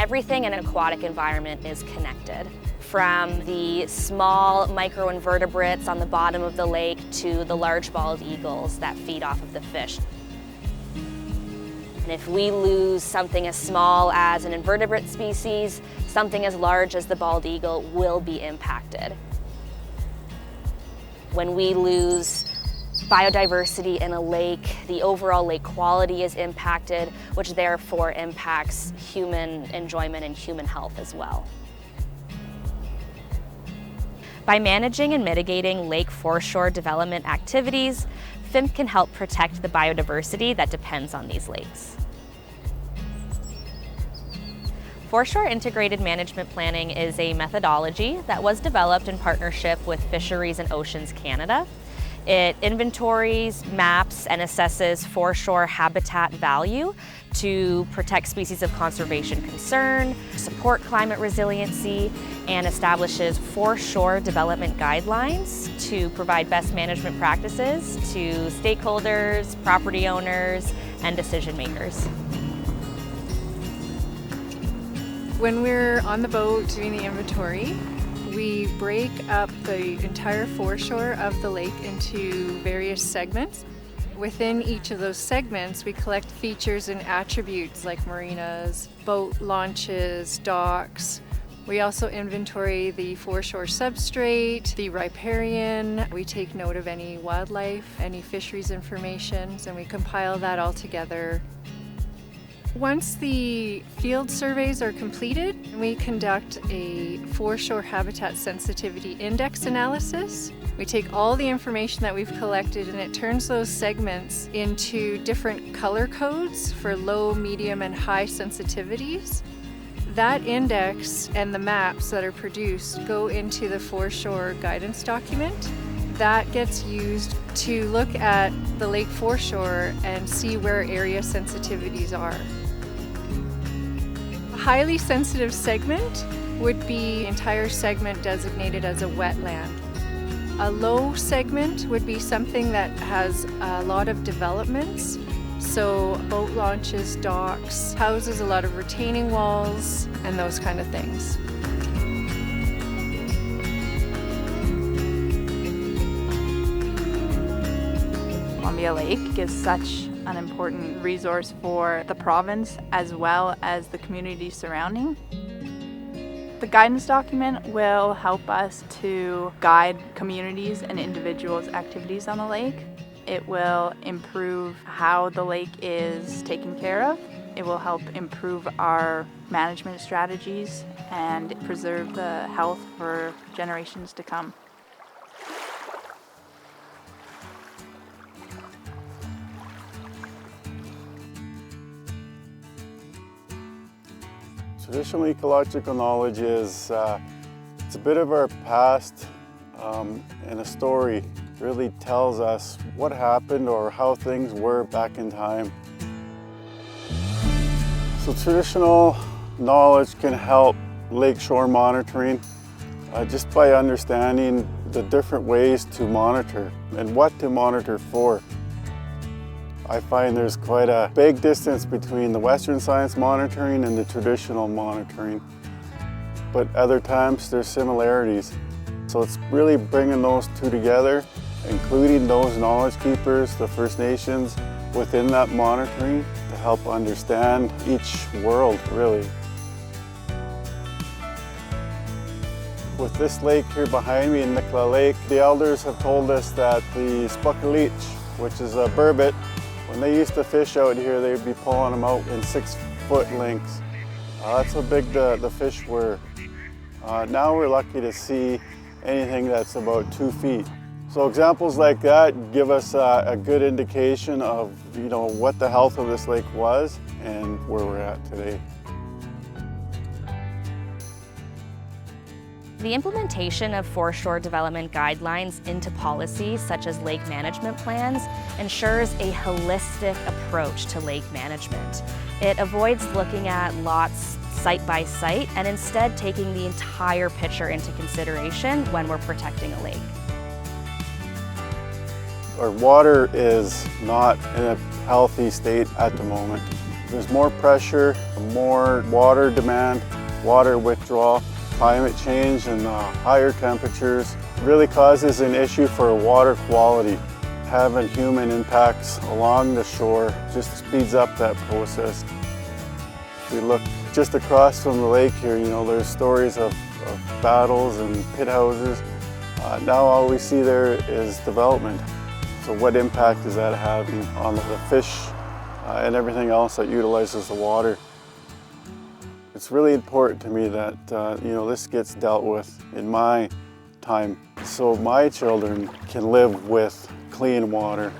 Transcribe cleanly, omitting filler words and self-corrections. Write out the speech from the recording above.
Everything in an aquatic environment is connected, from the small microinvertebrates on the bottom of the lake to the large bald eagles that feed off of the fish. And if we lose something as small as an invertebrate species, something as large as the bald eagle will be impacted. When we lose biodiversity in a lake, the overall lake quality is impacted, which therefore impacts human enjoyment and human health as well. By managing and mitigating lake foreshore development activities, FIMP can help protect the biodiversity that depends on these lakes. Foreshore Integrated Management Planning is a methodology that was developed in partnership with Fisheries and Oceans Canada. It inventories, maps, and assesses foreshore habitat value to protect species of conservation concern, support climate resiliency, and establishes foreshore development guidelines to provide best management practices to stakeholders, property owners, and decision makers. When we're on the boat doing the inventory, we break up the entire foreshore of the lake into various segments. Within each of those segments, we collect features and attributes like marinas, boat launches, docks. We also inventory the foreshore substrate, the riparian. We take note of any wildlife, any fisheries information, and we compile that all together. Once the field surveys are completed, we conduct a foreshore habitat sensitivity index analysis. We take all the information that we've collected and it turns those segments into different color codes for low, medium, and high sensitivities. That index and the maps that are produced go into the foreshore guidance document. That gets used to look at the lake foreshore and see where area sensitivities are. A highly sensitive segment would be the entire segment designated as a wetland. A low segment would be something that has a lot of developments, so boat launches, docks, houses a lot of retaining walls, and those kind of things. Columbia Lake is such an important resource for the province as well as the community surrounding. The guidance document will help us to guide communities and individuals' activities on the lake. It will improve how the lake is taken care of. It will help improve our management strategies and preserve the health for generations to come. Traditional ecological knowledge is it's a bit of our past, and a story really tells us what happened or how things were back in time. So traditional knowledge can help lakeshore monitoring just by understanding the different ways to monitor and what to monitor for. I find there's quite a big distance between the Western science monitoring and the traditional monitoring, but other times there's similarities. So it's really bringing those two together, including those knowledge keepers, the First Nations, within that monitoring to help understand each world, really. With this lake here behind me, Nicola Lake, the elders have told us that the spuckaleech, which is a burbot, when they used to fish out here, they'd be pulling them out in 6-foot lengths. That's how big the fish were. Now we're lucky to see anything that's about 2 feet. So examples like that give us a good indication of what the health of this lake was and where we're at today. The implementation of foreshore development guidelines into policies such as lake management plans ensures a holistic approach to lake management. It avoids looking at lots site by site and instead taking the entire picture into consideration when we're protecting a lake. Our water is not in a healthy state at the moment. There's more pressure, more water demand, water withdrawal. Climate change and higher temperatures really causes an issue for water quality. Having human impacts along the shore just speeds up that process. If we look just across from the lake here, you know, there's stories of battles and pit houses. Now all we see there is development. So what impact is that having on the fish and everything else that utilizes the water? It's really important to me that you know, this gets dealt with in my time so my children can live with clean water.